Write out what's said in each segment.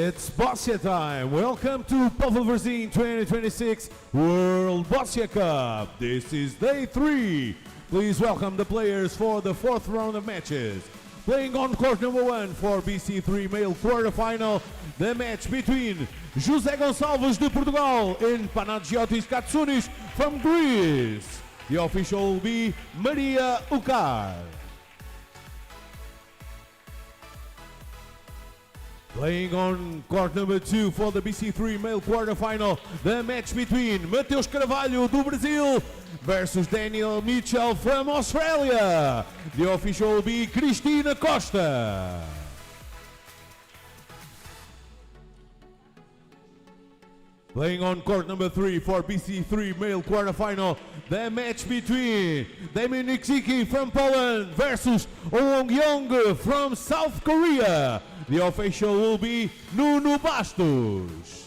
It's Bosnia time. Welcome to Pavlovarzin 2026 World Bosnia Cup. This is day 3. Please welcome the players for the 4th round of matches. Playing on court number 1 for BC3 male quarterfinal, the match between José Gonçalves de Portugal and Panagiotis Katsounis from Greece. The official will be Maria Ukar. Playing on court number 2 for the BC3 male quarterfinal, the match between MATEUS CARVALHO do Brazil versus MICHEL from Australia. The official will be Cristina Costa. Playing on court number 3 for BC3 male quarterfinal, the match between Damian Ziki from Poland versus Owong Yong from South Korea. The official will be Nuno Bastos.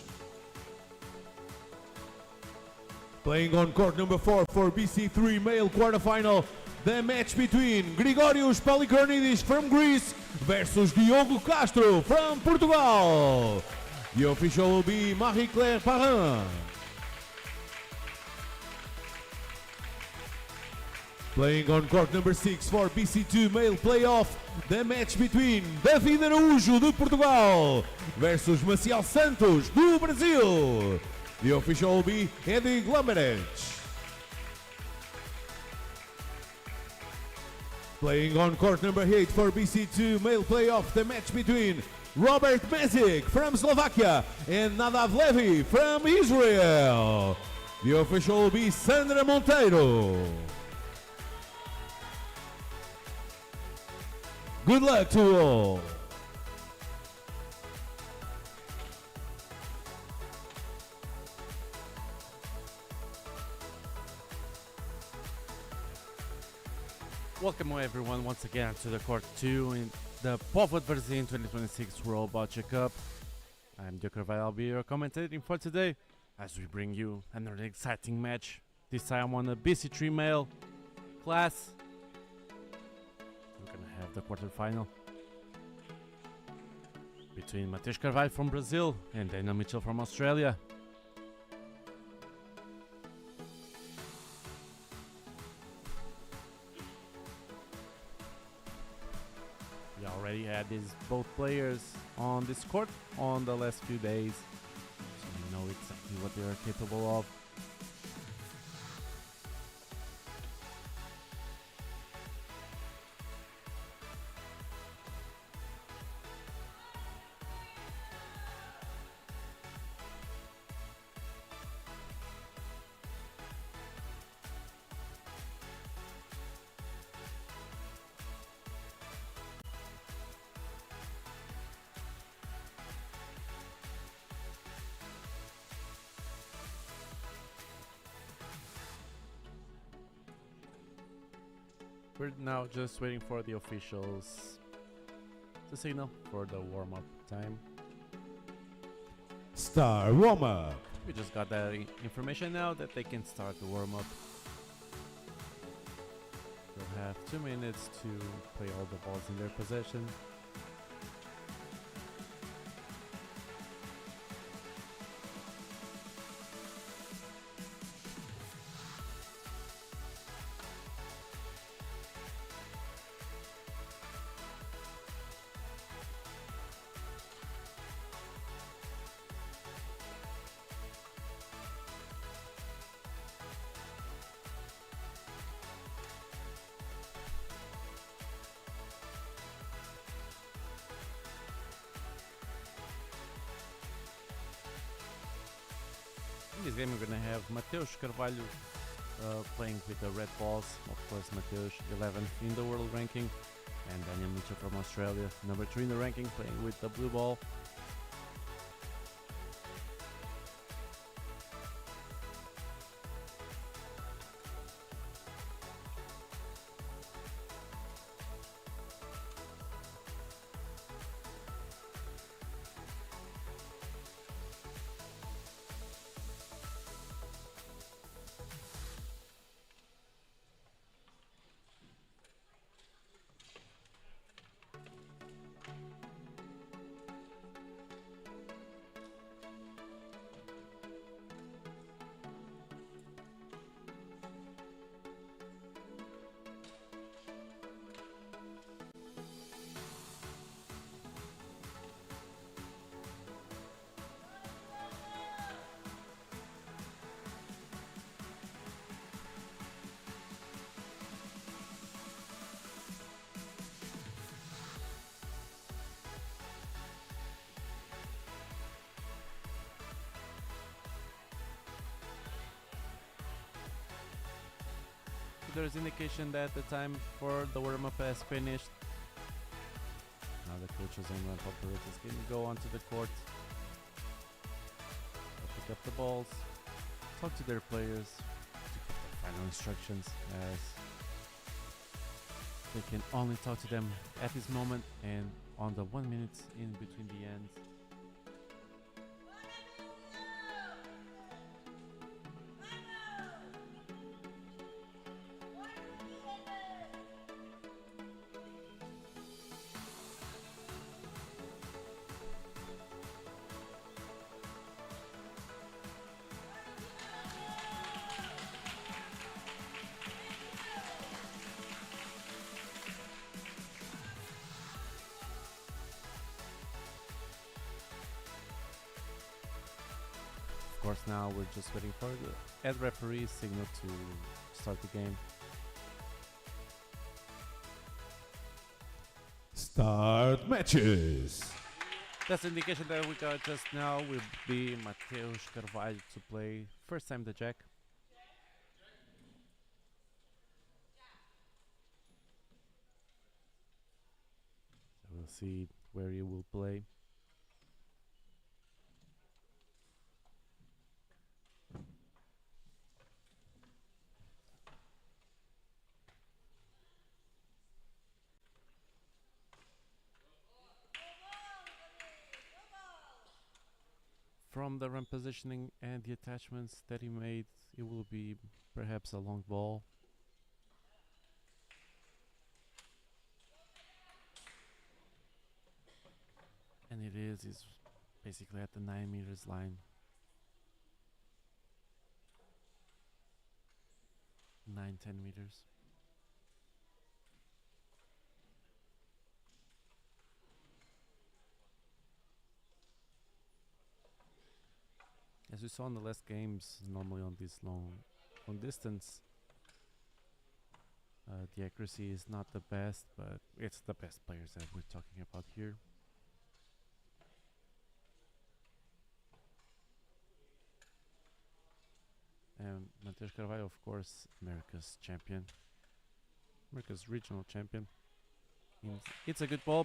Playing on court number 4 for BC3 male quarterfinal, the match between Grigorios Palikornidis from Greece versus Diogo Castro from Portugal. The official will be Marie-Claire Parrin. Playing on court number 6 for BC2 male playoff, the match between David Araújo de Portugal versus Maciel Santos do Brasil. The official will be Eddie Glamerich. Playing on court number 8 for BC2 male playoff, the match between Robert Mezic from Slovakia and Nadav Levy from Israel. The official will be Sandra Monteiro. Good luck to all. Welcome everyone once again to the court 2 in the Pavlovarzin 2026 World Boccia Cup. I'm Carvalho. I'll be your commentating for today as we bring you another exciting match, this time on the BC3 male class. We're gonna have the quarterfinal between MATEUS Carvalho from Brazil and Daniel MICHEL from Australia. We already had both players on this court on the last few days, so we know exactly what they are capable of. We're now just waiting for the officials to signal for the warm-up time. Star warm-up. We just got that information now that they can start the warm-up. They'll have 2 minutes to play all the balls in their possession. In this game we're gonna have MATEUS Carvalho playing with the red balls, of course MATEUS 11th in the world ranking, and Daniel MICHEL from Australia, number 3 in the ranking, playing with the blue ball. there's indication that the time for the warm-up has finished. Now the coaches and ramp operators can go onto the court, pick up the balls, talk to their players, to give their final instructions, as they can only talk to them at this moment and on the 1 minute in between the ends. Of course, now we're just waiting for the head referee's signal to start the game. Start matches. That's the indication that we got just now will be MATEUS Carvalho to play first time the jack. So we'll see where he will play. From the ramp positioning and the attachments that he made, it will be perhaps a long ball. And it is basically at the 9 meters line. 9-10 meters. As we saw in the last games, normally on this long distance, the accuracy is not the best, but it's the best players that we're talking about here. And MATEUS Carvalho, of course, America's champion, America's regional champion. It's a good ball.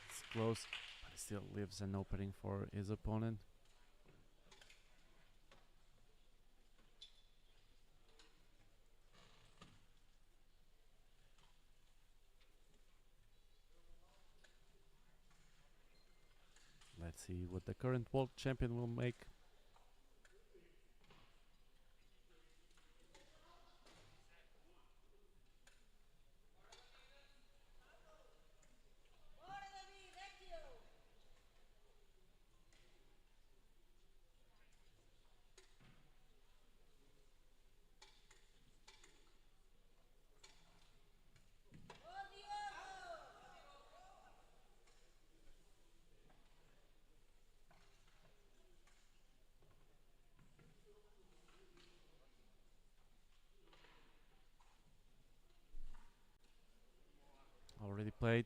It's close, but it still leaves an opening for his opponent. Let's see what the current world champion will make. Already played.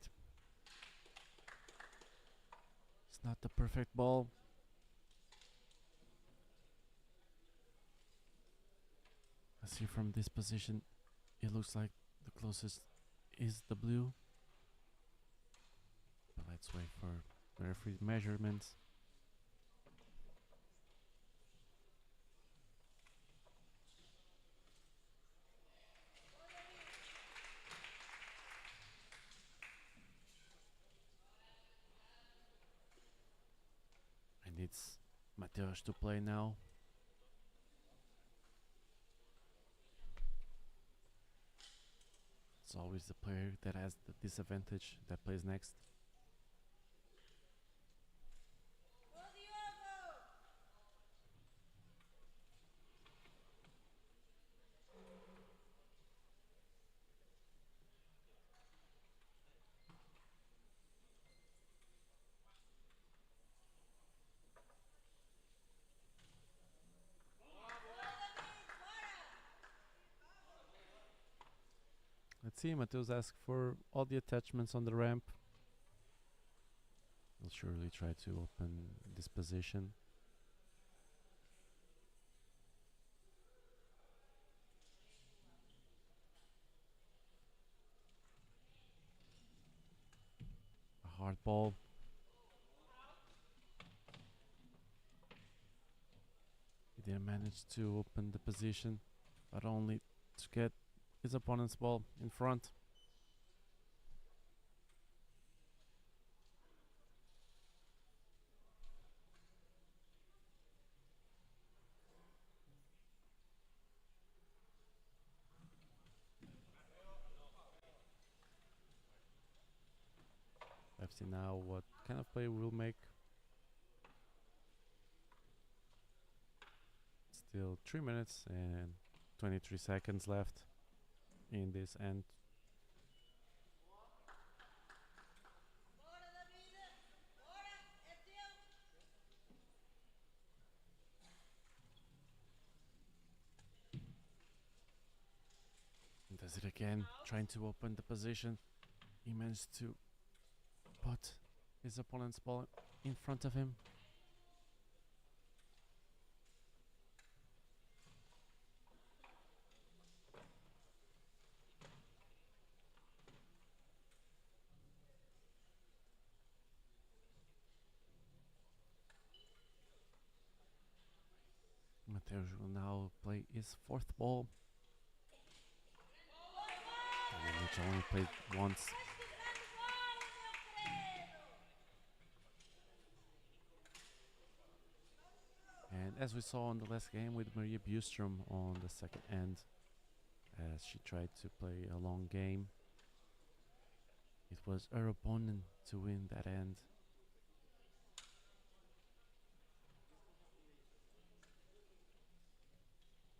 It's not the perfect ball. I see from this position, it looks like the closest is the blue. But let's wait for the referee measurements. And it's MATEUS to play now. It's always the player that has the disadvantage that plays next. Let's see, MATEUS asks for all the attachments on the ramp. We'll surely try to open this position. hard ball. He didn't manage to open the position, but only to get his opponent's ball in front. Let's see now what kind of play we'll make. Still 3 minutes and 23 seconds left in this end. And does it again, trying to open the position. He managed to put his opponent's ball in front of him. Mateus will now play his fourth ball. And MICHEL only played once. And as we saw in the last game with Maria Bustrom on the second end, as she tried to play a long game, it was her opponent to win that end.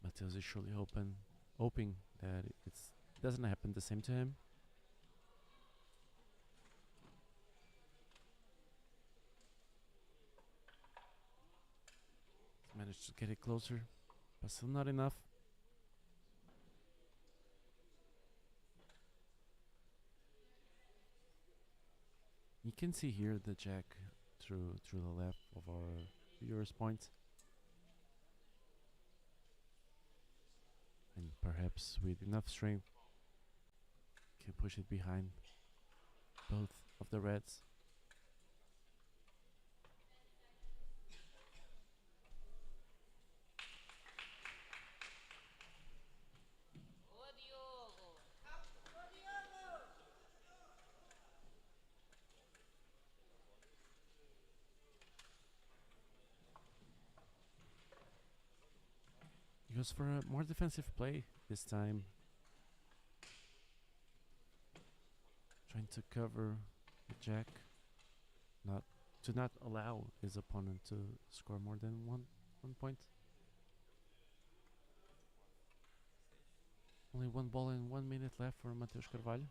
Mateus is surely hoping that it doesn't happen the same to him. He's managed to get it closer, but still not enough. You can see here the jack through the left of our viewers' point. And perhaps with enough strength can push it behind both of the reds. He goes for a more defensive play this time. Trying to cover the jack. Not allow his opponent to score more than one point. Only one ball and 1 minute left for Mateus Carvalho.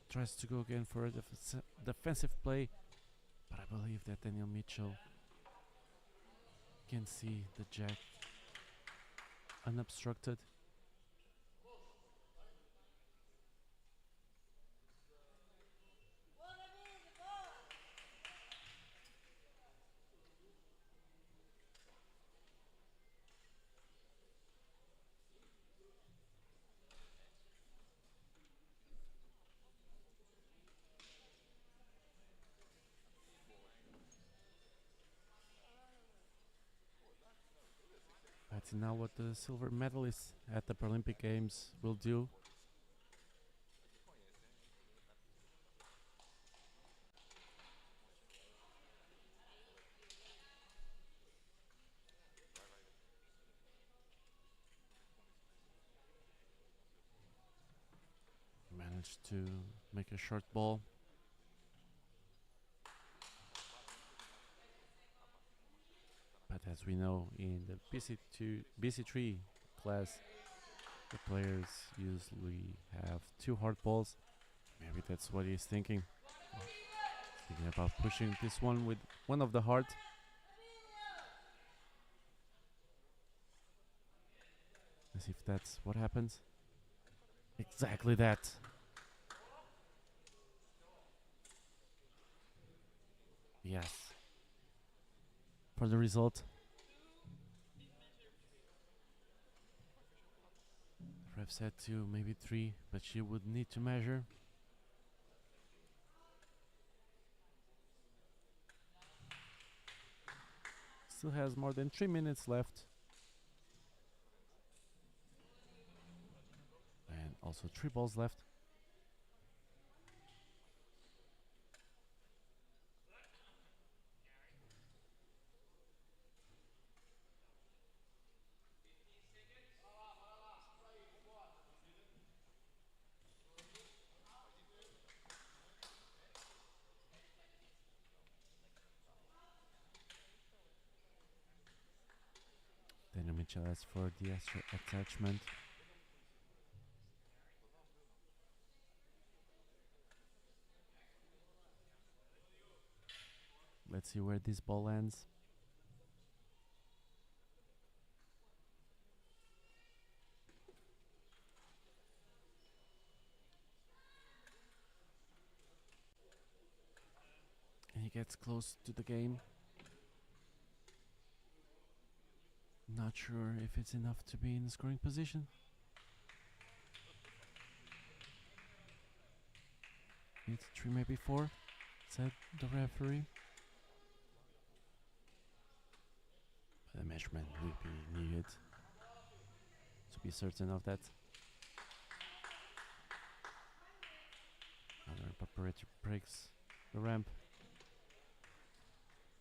Tries to go again for a defensive play, but I believe that Daniel MICHEL can see the jack unobstructed. Let's see now what the silver medalists at the Paralympic Games will do. Managed to make a short ball. But as we know, in the BC3 class, the players usually have 2 hard balls, Maybe that's what he's thinking. Thinking about pushing this one with one of the heart. Let's see if that's what happens. Exactly that. Yes. For the result. Ref said 2, maybe 3, but she would need to measure. Still has more than 3 minutes left. And also 3 balls left. Then MICHEL asks for the extra attachment. Let's see where this ball lands. And he gets close to the game. Not sure if it's enough to be in scoring position. Needs 3, maybe 4, said the referee. But a measurement will be needed to be certain of that. Another operator breaks the ramp.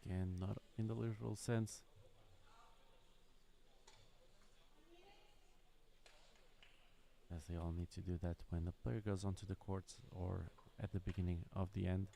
Again, not in the literal sense. As they all need to do that when the player goes onto the court or at the beginning of the end.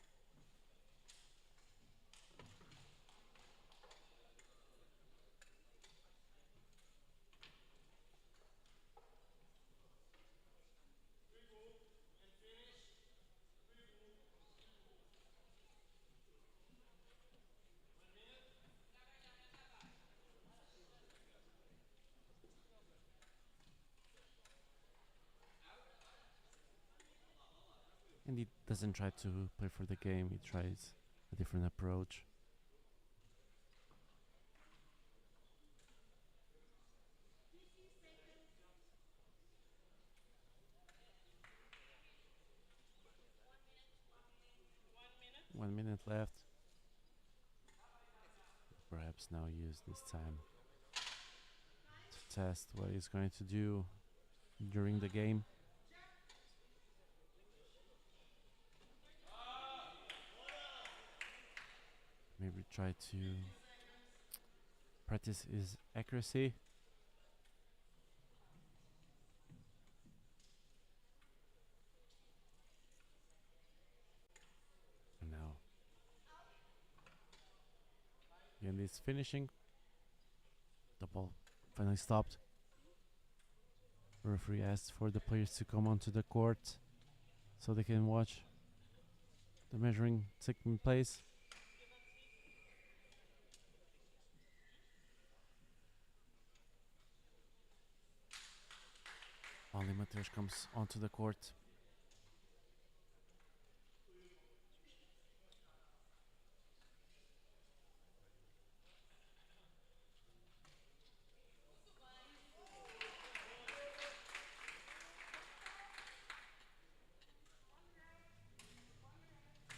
And he doesn't try to play for the game, he tries a different approach. One minute left. Perhaps now use this time to test what he's going to do during the game. Maybe try to practice his accuracy. And now again, this finishing. The ball finally stopped. Referee asked for the players to come onto the court so they can watch the measuring taking place. Only MATEUS comes onto the court.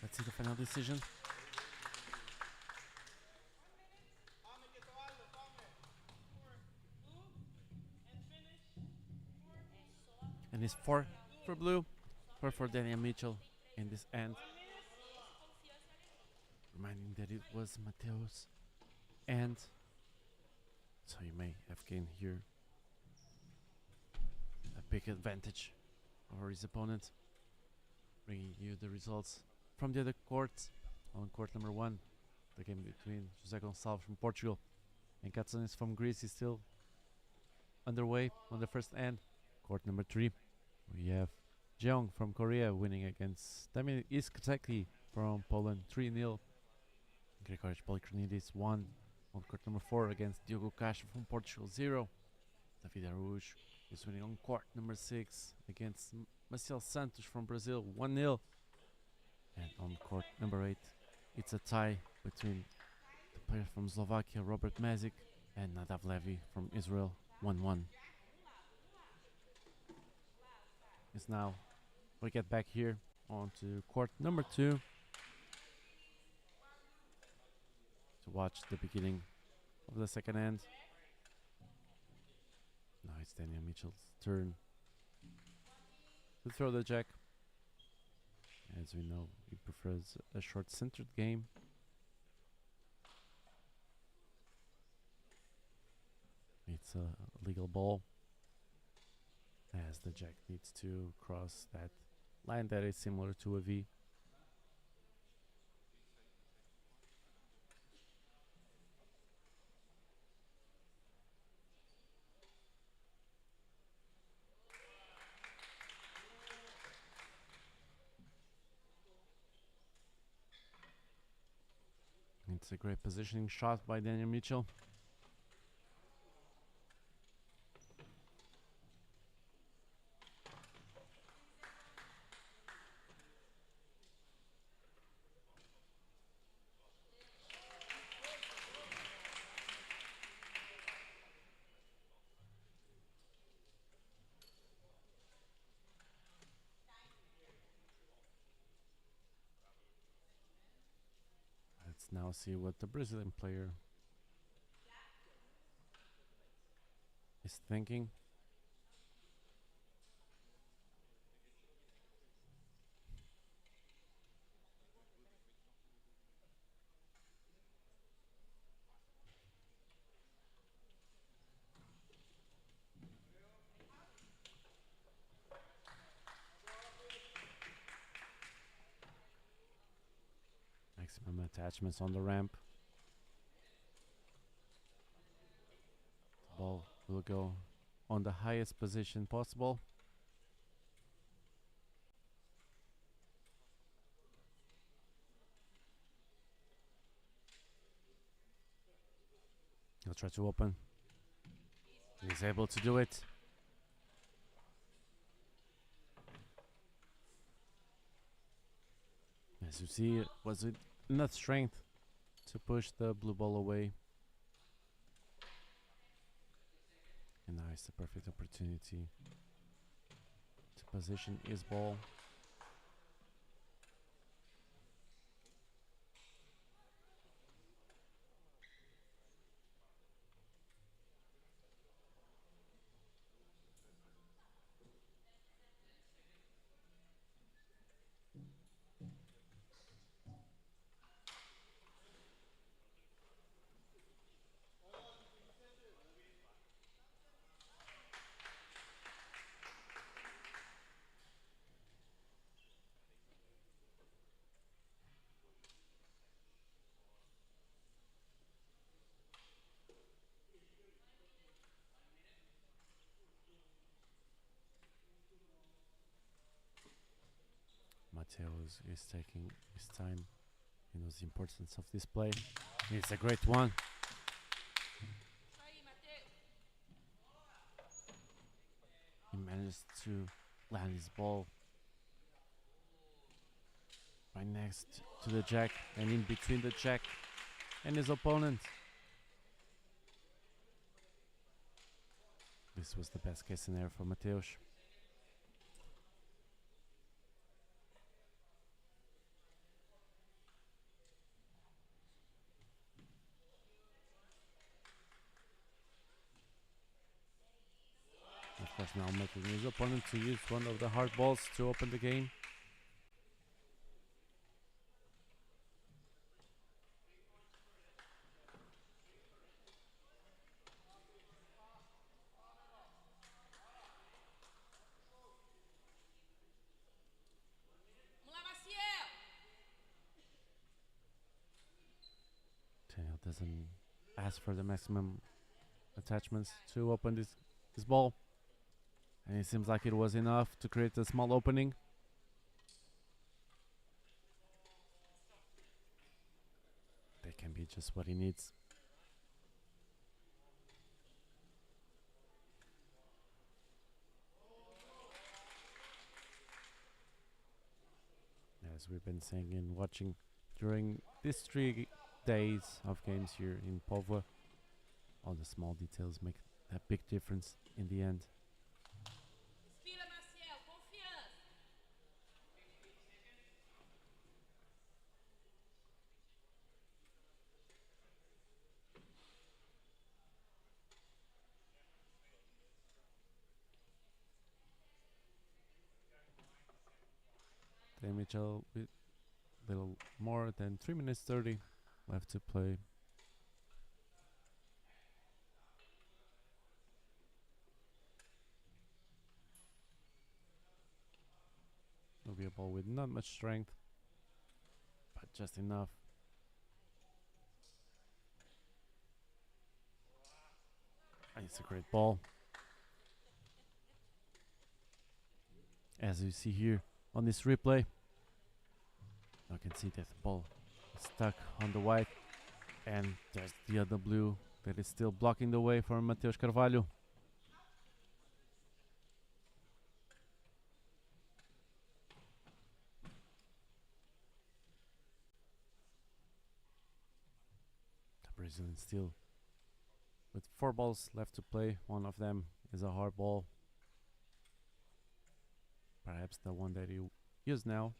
Let's see the final decision. And it's 4 for blue, 4 for Daniel MICHEL in this end. Reminding that it was MATEUS' end. So you may have gained here a big advantage over his opponent. Bringing you the results from the other courts. On court number 1, the game between José Gonçalves from Portugal and Katsanis from Greece is still underway on the first end. Court number 3, we have Jeong from Korea winning against Damien Iskateki from Poland 3-0. Grigoric Polikronidis won on court number 4 against Diogo Castro from Portugal 0. David Araújo is winning on court number 6 against Marcel Santos from Brazil 1-0. And on court number 8 it's a tie between the player from Slovakia Robert Mazik and Nadav Levy from Israel 1-1. Is now we get back here on to court number 2 to watch the beginning of the second end. Now it's Daniel Mitchell's turn to throw the jack. As we know, he prefers a short-centered game. It's a legal ball, as the jack needs to cross that line that is similar to a V. It's a great positioning shot by Daniel Mitchell. Let's now see what the Brazilian player is thinking. Maximum attachments on the ramp. The ball will go on the highest position possible. He'll try to open. He's able to do it. As you see, it was enough strength to push the blue ball away. And now it's the perfect opportunity to position his ball. Mateus is taking his time. He knows the importance of this play. It's a great one. He managed to land his ball right next to the jack and in between the jack and his opponent. This was the best case scenario for Mateus. Of course, now making his opponent to use one of the hard balls to open the game. Daniel doesn't ask for the maximum attachments to open this ball. And it seems like it was enough to create a small opening. That can be just what he needs. As we've been saying and watching during these 3 days of games here in Póvoa, all the small details make a big difference in the end. Then MICHEL with little more than 3 minutes 30 left to play. Will be a ball with not much strength, but just enough. And it's a great ball. As you see here on this replay, you can see that the ball is stuck on the white, and there's the other blue that is still blocking the way for MATEUS CARVALHO. The Brazilian still with 4 balls left to play. One of them is a hard ball, perhaps the one that he used now.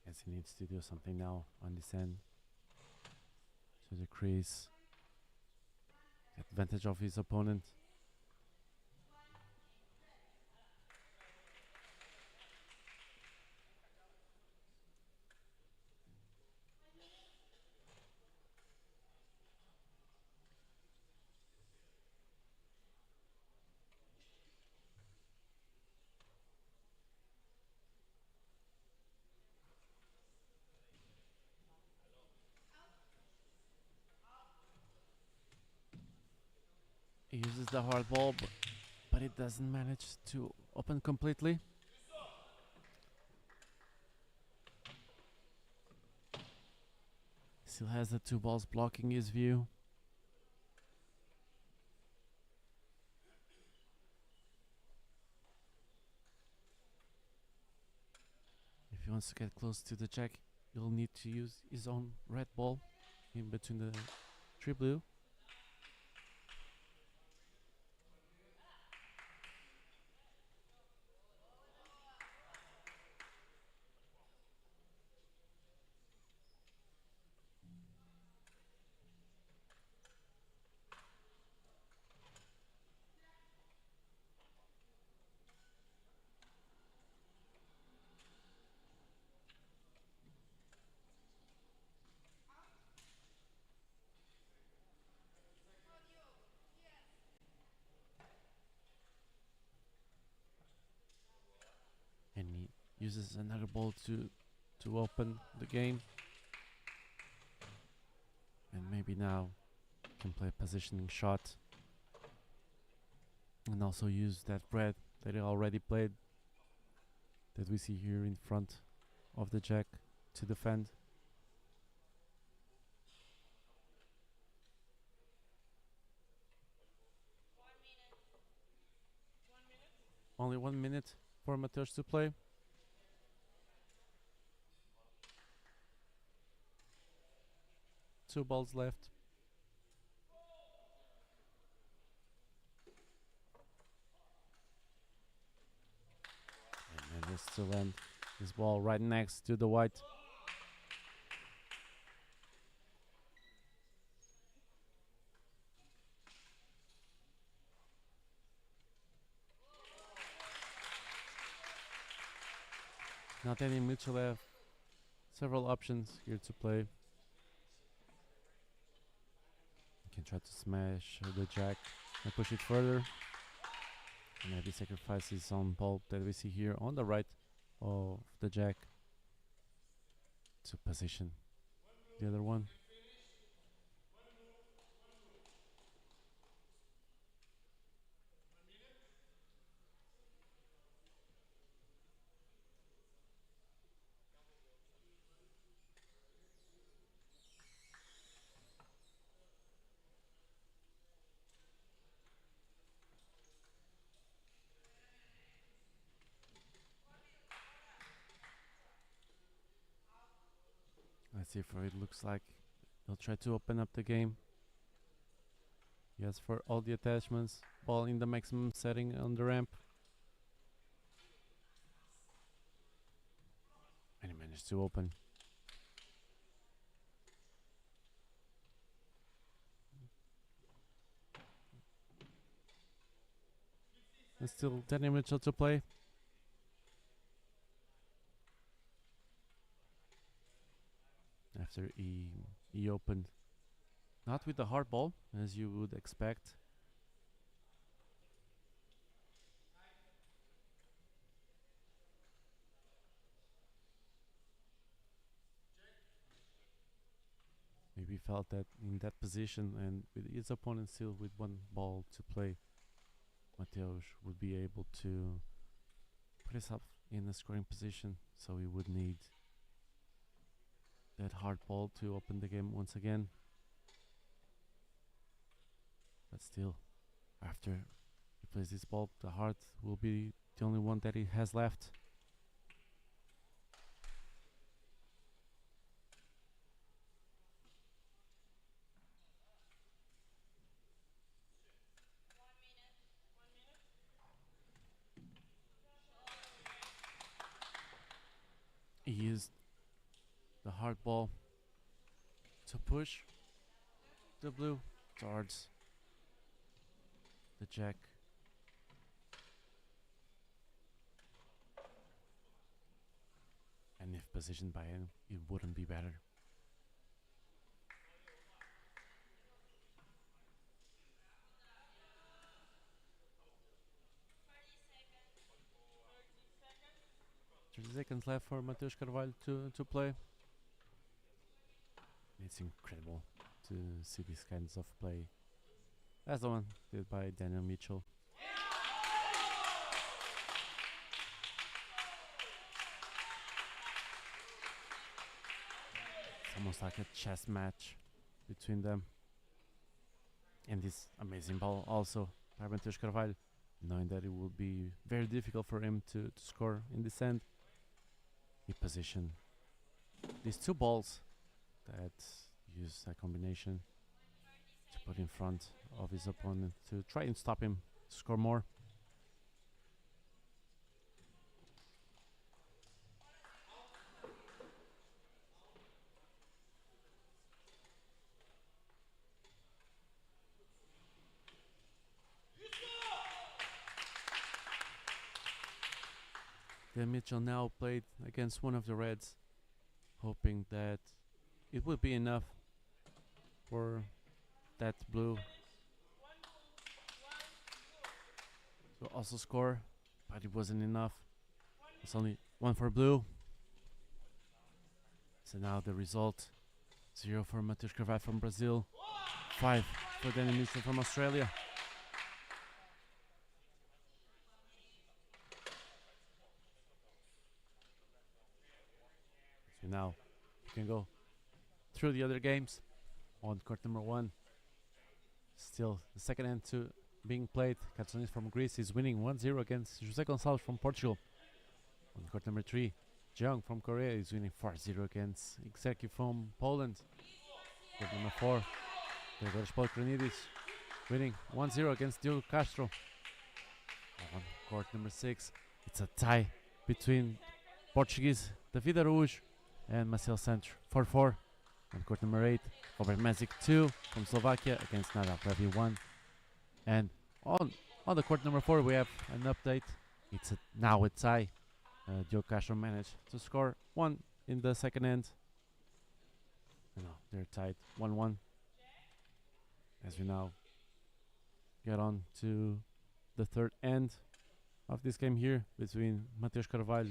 As he needs to do something now on this end to decrease the advantage of his opponent. He uses the hard ball, but it doesn't manage to open completely. Still has the 2 balls blocking his view. If he wants to get close to the jack, he'll need to use his own red ball in between the 3 blue. And he uses another ball to open the game. And maybe now can play a positioning shot. And also use that red that he already played, that we see here in front of the jack, to defend. Only 1 minute for MATEUS to play. Two balls left. And then just to land this ball right next to the white. Now Danny Mitchell have several options here to play. You can try to smash the jack and push it further, and maybe sacrifice his own ball that we see here on the right of the jack. to position the other one. Let's see if it looks like he'll try to open up the game. Yes, for all the attachments, ball in the maximum setting on the ramp. And he managed to open. And still Daniel Mitchell to play. After he opened, not with the hard ball as you would expect. Maybe felt that in that position and with his opponent still with one ball to play, MATEUS would be able to put himself in a scoring position, so he would need that hard ball to open the game once again. But still, after he plays this ball, the hard will be the only one that he has left. He used the hard ball to push the blue towards the jack. And if positioned by him, it wouldn't be better. Seconds left for MATEUS Carvalho to play. It's incredible to see these kinds of play as the one did by Daniel Mitchell. It's almost like a chess match between them. And this amazing ball also by MATEUS Carvalho, knowing that it would be very difficult for him to score in this end. He positioned these two balls that use a combination to put in front of his opponent to try and stop him to score more. Then Mitchell now played against one of the Reds, hoping that it would be enough for that blue to also score, but it wasn't enough. It's only one for blue. So now the result: 0 for MATEUS Carvalho from Brazil, 5 for Daniel Mitchell from Australia. So now we can go through the other games. On court number 1, still the second end to being played. Katsonis from Greece is winning 1-0 against José Gonçalves from Portugal. On court number 3, Jeong from Korea is winning 4-0 against Ikseki from Poland. Court number 4, Gregorios Polkronidis winning 1-0 against Diogo Castro. On court number 6, it's a tie between Portuguese David Araújo and Marcel Santos, 4-4. On court number 8, Robert Mazik 2 from Slovakia against Nada Previ 1. And on the court number 4, we have an update. It's now a tie. Diogo Castro managed to score 1 in the second end. They're tied 1-1. As we now get on to the third end of this game here between MATEUS Carvalho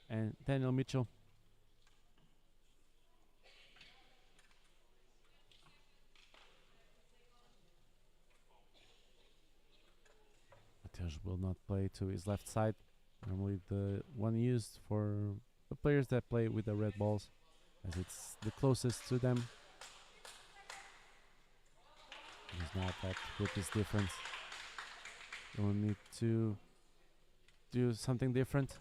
and Daniel Mitchell. MATEUS will not play to his left side. Normally the one used for the players that play with the red balls, as it's the closest to them. He's not that with this difference. We'll need to do something different.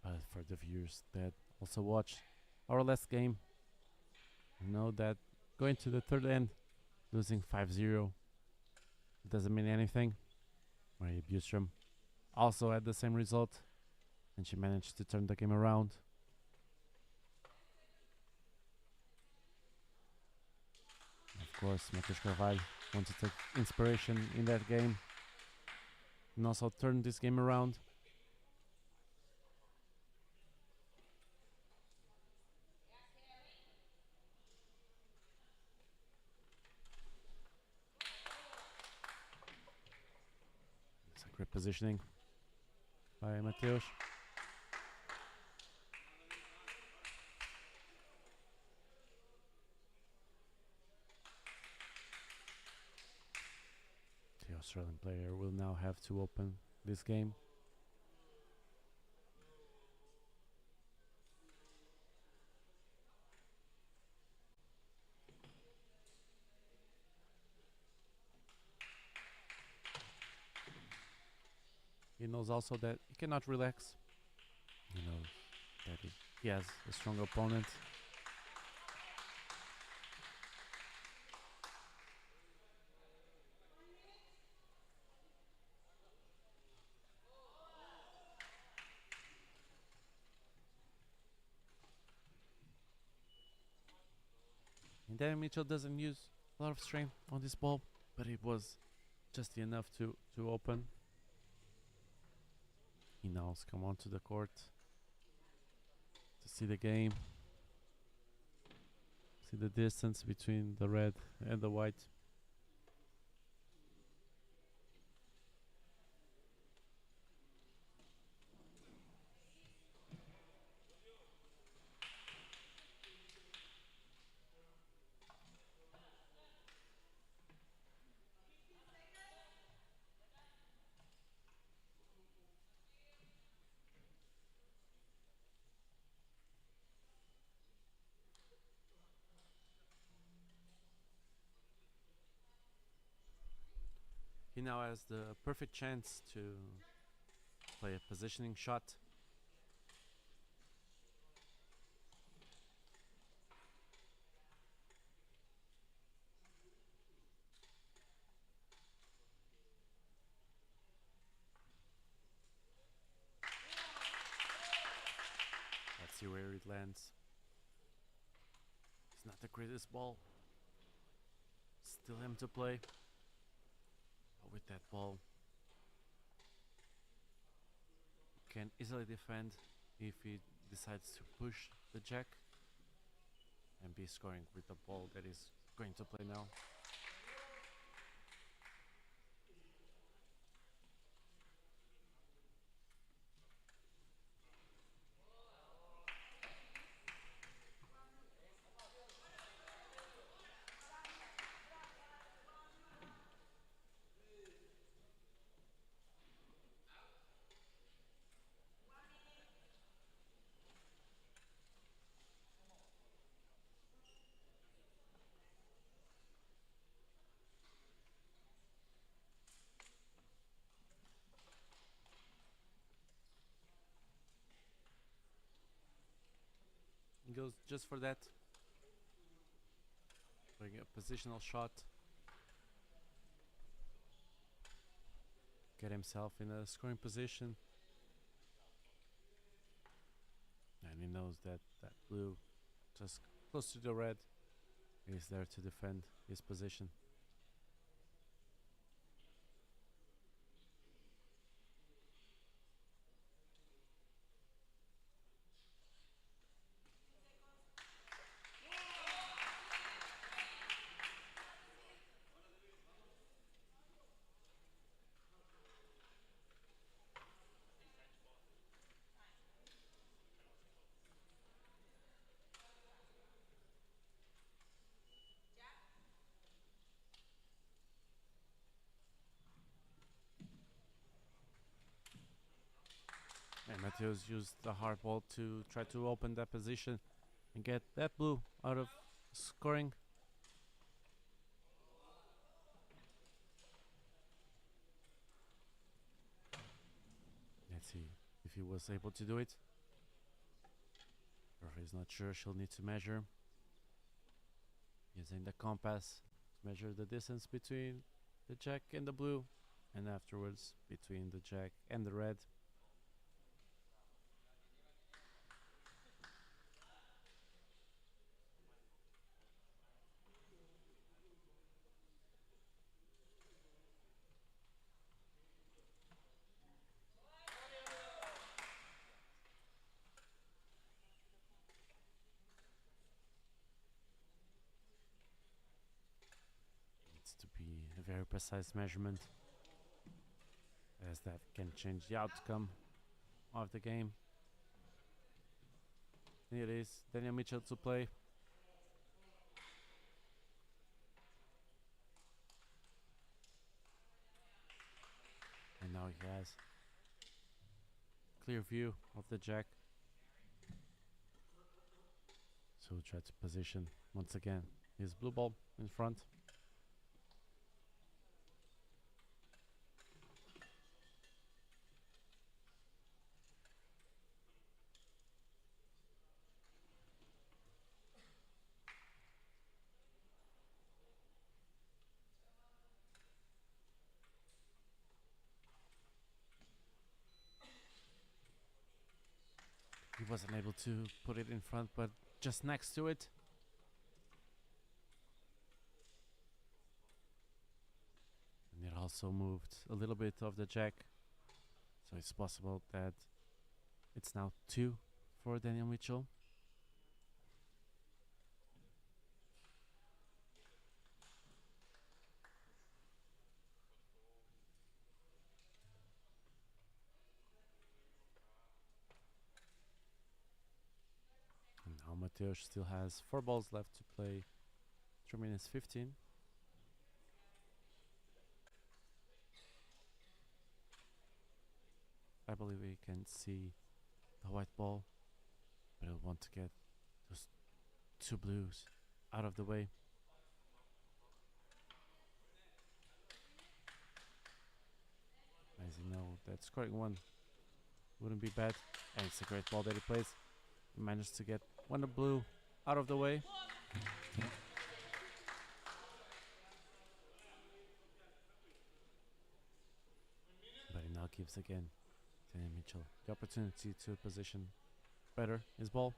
But for the viewers that also watch our last game, you know that going to the third end, losing 5-0 doesn't mean anything. Maria Bustrom also had the same result, and she managed to turn the game around. Of course, MATEUS Carvalho wanted to take inspiration in that game and also turn this game around. It's a great positioning by MATEUS. The Australian player will now have to open this game. He knows also that he cannot relax. He knows that he has a strong opponent. And then Mitchell doesn't use a lot of strength on this ball, but it was just enough to open. He knows come onto the court to see the game, see the distance between the red and the white. He now has the perfect chance to play a positioning shot. Let's see where it lands. It's not the greatest ball. Still him to play. But with that ball, can easily defend if he decides to push the jack and be scoring with the ball that is going to play now. He goes just for that. Playing a positional shot. Get himself in a scoring position. And he knows that that blue, just close to the red, is there to defend his position. Mateus used the hard ball to try to open that position and get that blue out of scoring. Let's see if he was able to do it. Referee is not sure, she'll need to measure. Using the compass to measure the distance between the jack and the blue, and afterwards between the jack and the red. Needs to be a very precise measurement, as that can change the outcome of the game. And it is Daniel Mitchell to play. And now he has clear view of the jack. So we'll try to position once again his blue ball in front. He wasn't able to put it in front, but just next to it. And it also moved a little bit of the jack. So it's possible that it's now 2 for Daniel Mitchell. And now Mateus still has 4 balls left to play. 3 minutes 15. I believe we can see the white ball, but I want to get those 2 blues out of the way. As you know, that scoring one wouldn't be bad, and it's a great ball that he plays. He managed to get 1 blue out of the way. But he now gives again Daniel Mitchell the opportunity to position better his ball.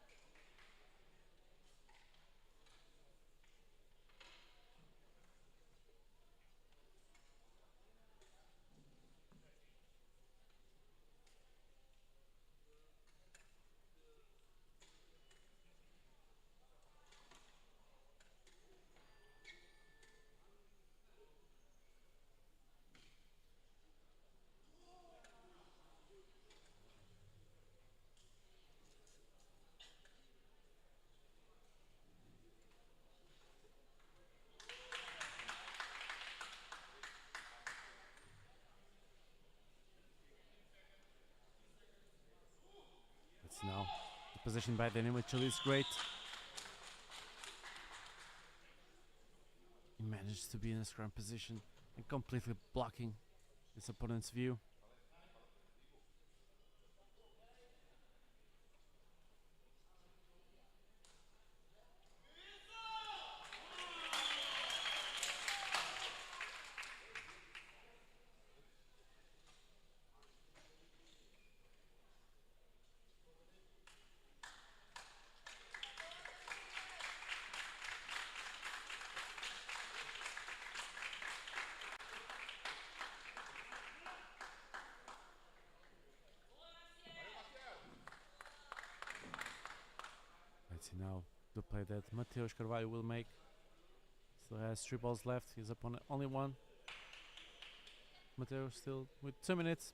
It's now the position by Daniel Mitchell is great. He managed to be in a scrum position and completely blocking his opponent's view. Let's see now the play that Mateus Carvalho will make. Still has 3 balls left, his opponent only 1. Mateus still with 2 minutes.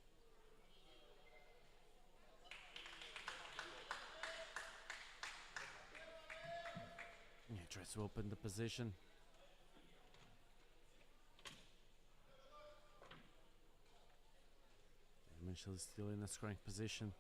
Yeah, tries to open the position. And Michel is still in a scoring position.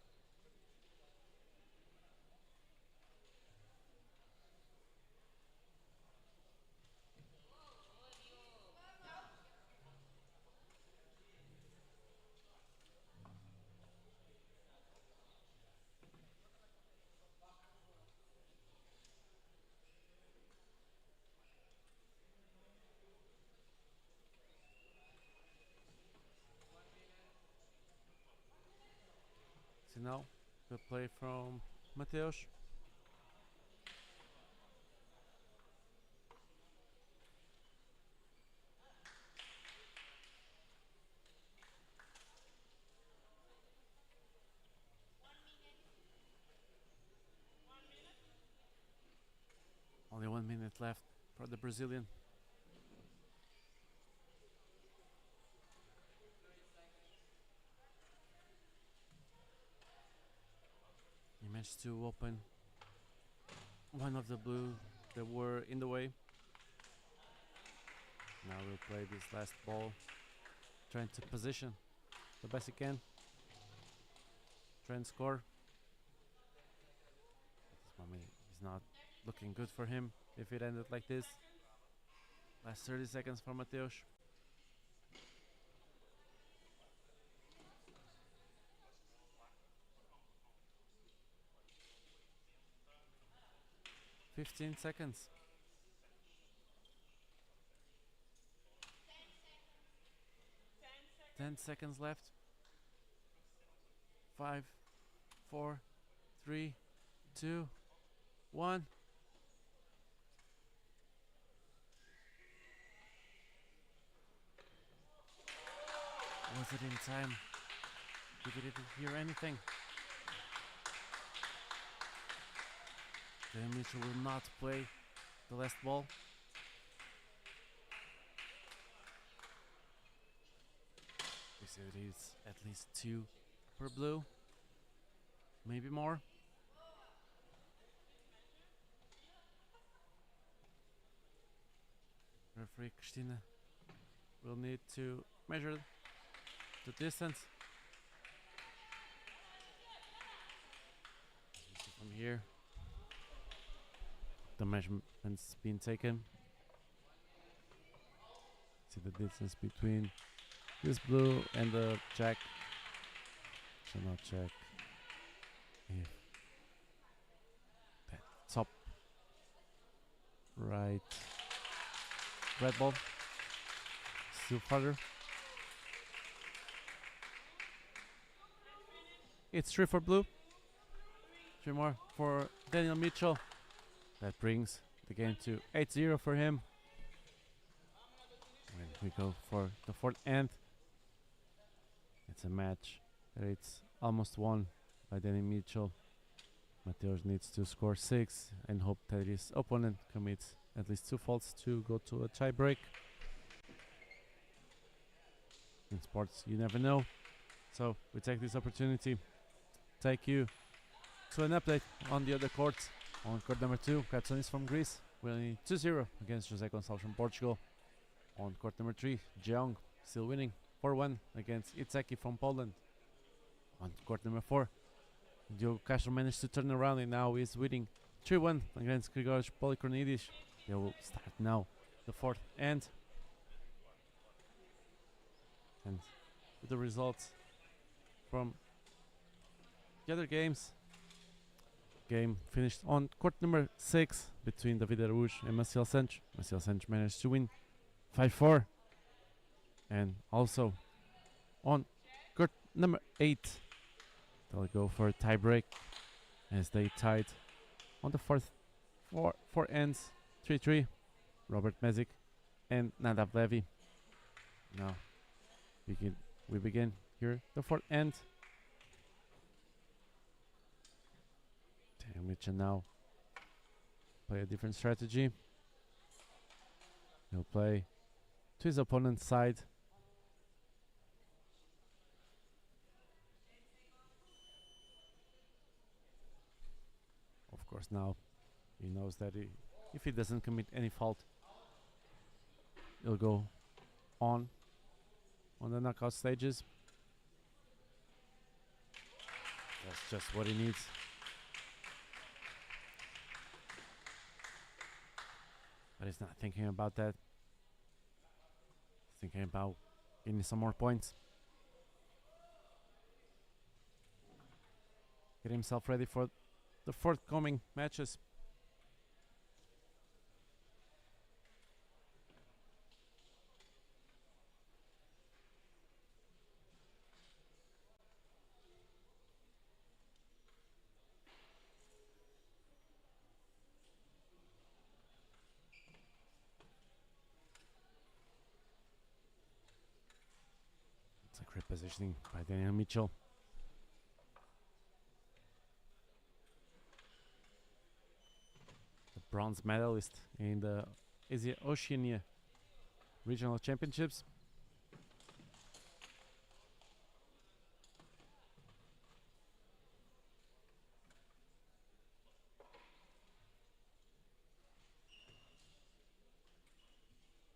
now. Good play from MATEUS. Only 1 minute left for the Brazilian. He managed to open one of the blue that were in the way. Now we'll play this last ball, trying to position the best he can. Try and score. This moment is not looking good for him if it ended like this. Last 30 seconds for MATEUS. "15 seconds. 10 seconds left. 5, 4, 3, 2, 1. Was it in time? Did you hear anything? Then MICHEL will not play the last ball. We see it is at least 2 per blue, maybe more. Referee Christina will need to measure the distance. From here, the measurement's been taken. See the distance between this blue and the jack. So now check if that top right red ball still farther. It's 3 for blue. 3 more for Daniel MICHEL. That brings the game to 8-0 for him. When we go for the fourth end, it's a match that it's almost won by Daniel MICHEL. MATEUS needs to score 6 and hope that his opponent commits at least 2 faults to go to a tie break. In sports, you never know. So we take this opportunity, take you to an update on the other courts. On court number 2, Katsonis from Greece winning 2-0 against José Gonçalves from Portugal. On court number 3, Jeong still winning 4-1 against Itzeki from Poland. On court number 4, Diogo Castro managed to turn around and now is winning 3-1 against Grigorios Polychronidis. They will start now the fourth end. And with the results from the other games, game finished on court number 6 between David Araújo and Maciel Santos. Maciel Santos managed to win 5-4. And also on court number 8, they'll go for a tie break as they tied on the four ends 3-3. Robert Mezic and Nadav Levy. Now we begin here the fourth end. MICHEL now play a different strategy. He'll play to his opponent's side. Of course, now he knows that if he doesn't commit any fault, he'll go on the knockout stages. That's just what he needs. But he's not thinking about that. He's thinking about getting some more points. Get himself ready for the forthcoming matches. Great positioning by MICHEL. The bronze medalist in the Oceania Regional Championships.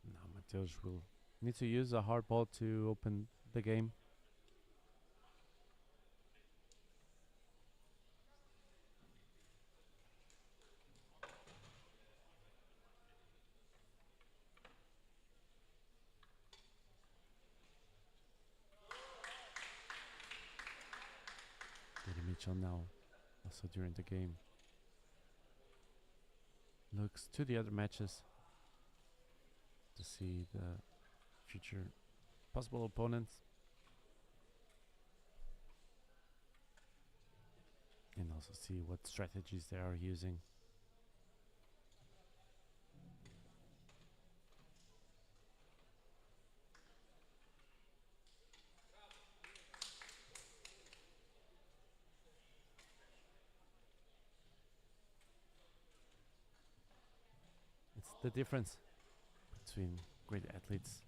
Now MATEUS will need to use a hard ball to open the game. MICHEL now, also during the game, looks to the other matches to see the future possible opponents and also see what strategies they are using. It's the difference between great athletes,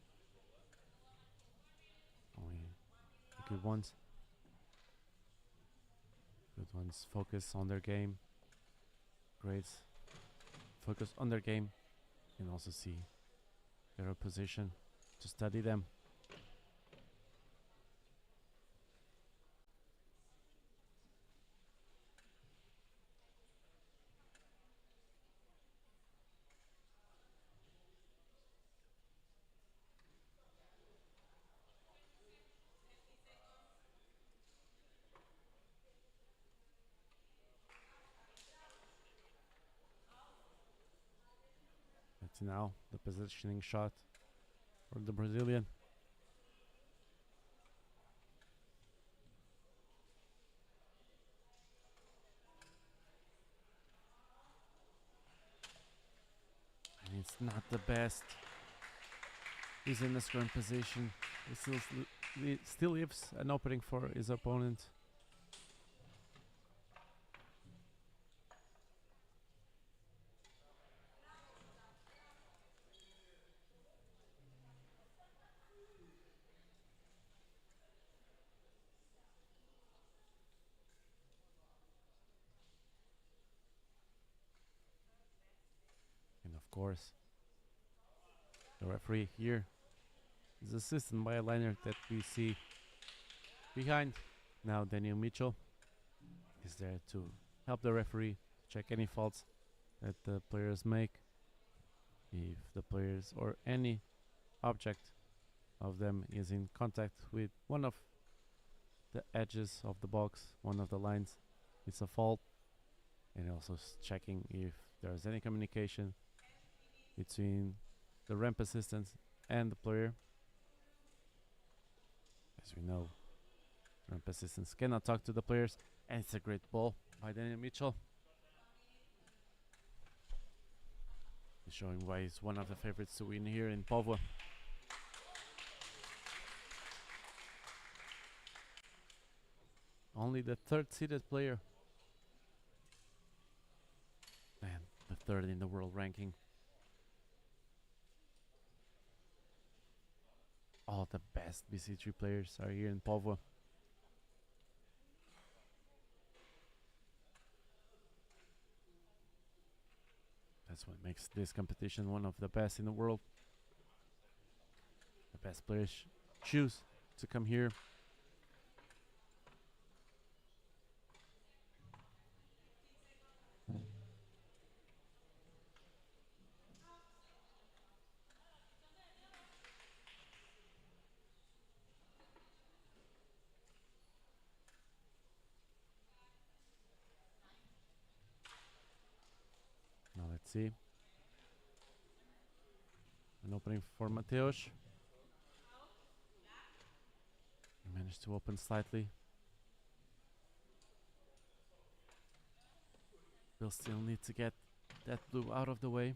only the good ones focus on their game, greats focus on their game and also see their opposition to study them. That's now the positioning shot for the Brazilian. And it's not the best. He's in the scrum position. He still leaves an opening for his opponent. And of course, the referee here is assisted by a liner that we see behind. Now MICHEL is there to help the referee check any faults that the players make. If the players or any object of them is in contact with one of the edges of the box, one of the lines, it's a fault. And also checking if there's any communication between the ramp assistants and the player. As we know, ramp assistants cannot talk to the players, and it's a great ball by MICHEL. He's showing why he's one of the favorites to win here in Póvoa. Only the third seeded player and the third in the world ranking. All the best BC3 players are here in Póvoa. That's what makes this competition one of the best in the world. The best players choose to come here. Now let's see. An opening for MATEUS. He managed to open slightly. We'll still need to get that blue out of the way.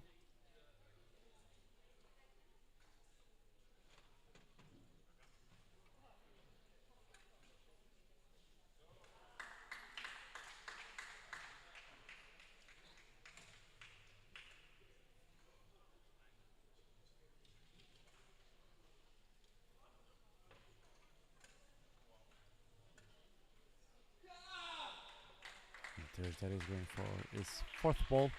MATEUS that is going for his fourth ball.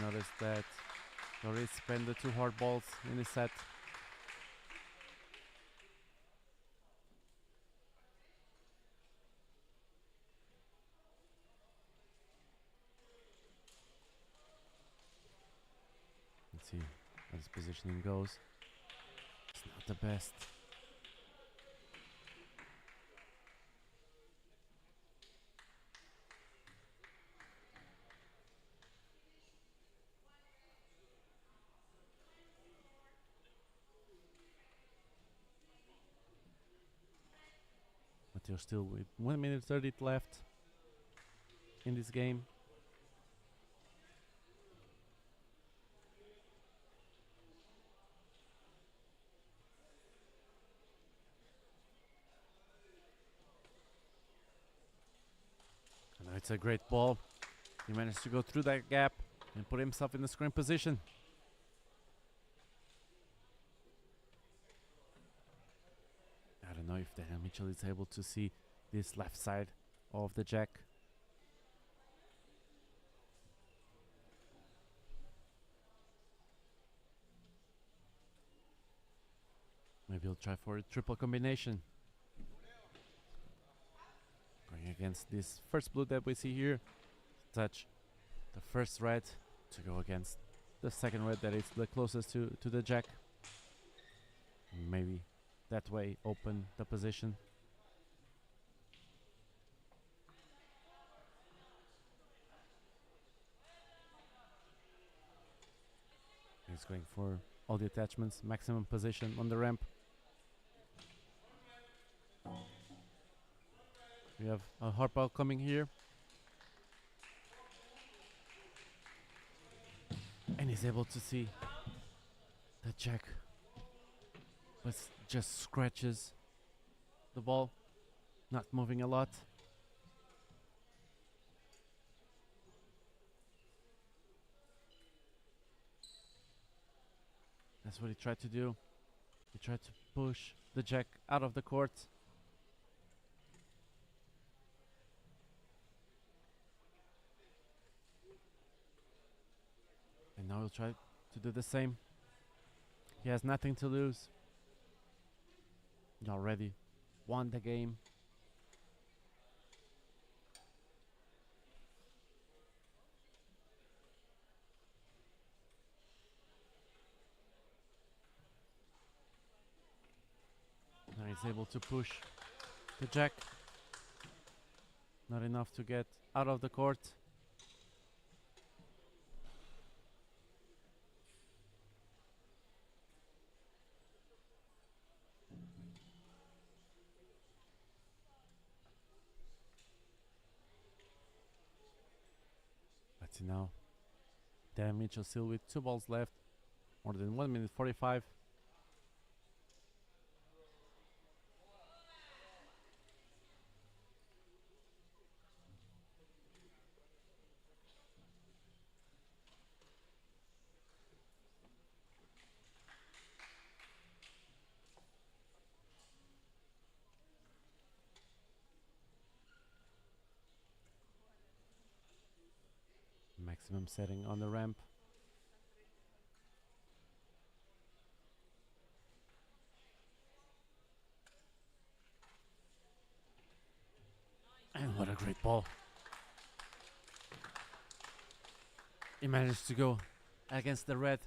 Notice that he already spent the 2 hard balls in his set. Let's see how his positioning goes. It's not the best. MATEUS still with 1 minute 30 left in this game. I know it's a great ball. He managed to go through that gap and put himself in the screen position. I don't know if MICHEL is able to see this left side of the jack. Maybe he'll try for a triple combination. Going against this first blue that we see here. Touch the first red to go against the second red that is the closest to the jack. Maybe that way open the position. He's going for all the attachments, maximum position on the ramp. We have a hard ball coming here. And he's able to see the jack, but just scratches the ball, not moving a lot. That's what he tried to do. He tried to push the jack out of the court. And now he'll try to do the same. He has nothing to lose. He already won the game. Now he's able to push the jack. Not enough to get out of the court. Let's see now. MICHEL still with 2 balls left. More than 1 minute 45. Maximum setting on the ramp. And what a great ball. He managed to go against the red.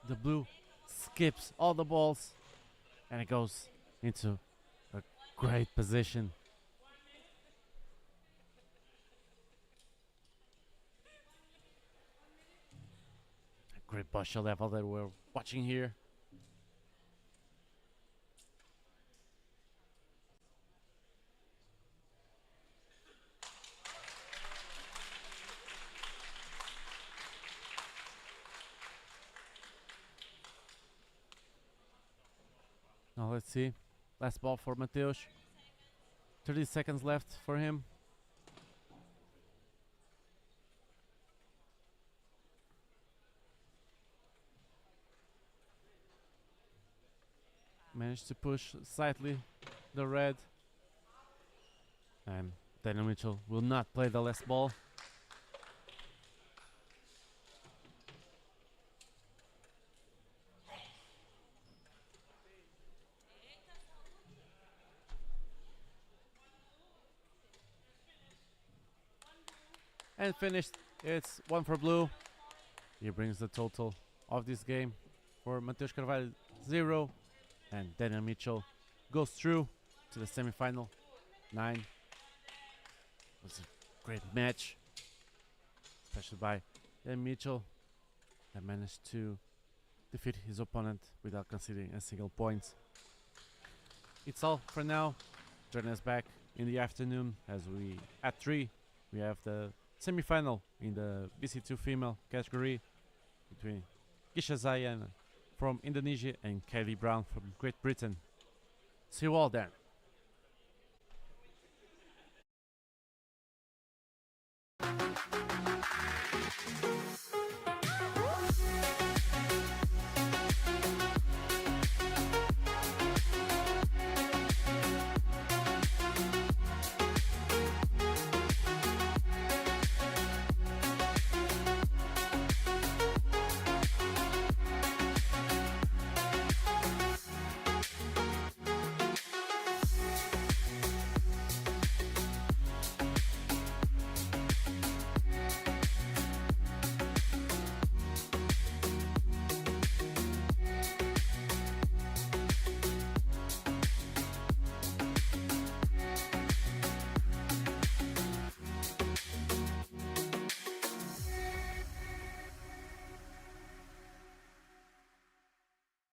The blue skips all the balls and it goes into a great position. Great Basha level that we're watching here. Now let's see. Last ball for MATEUS. 30 seconds left for him. managed to push slightly the red. And Daniel Mitchell will not play the last ball. And finished. It's 1 for blue. He brings the total of this game for MATEUS Carvalho 0. And Daniel Mitchell goes through to the semi-final. 9. It was a great match, especially by Daniel Mitchell, that managed to defeat his opponent without conceding a single point. It's all for now. Join us back in the afternoon as we, at 3, we have the semi-final in the BC2 female category between Gisha Zayan from Indonesia and Kaylee Brown from Great Britain. See you all then.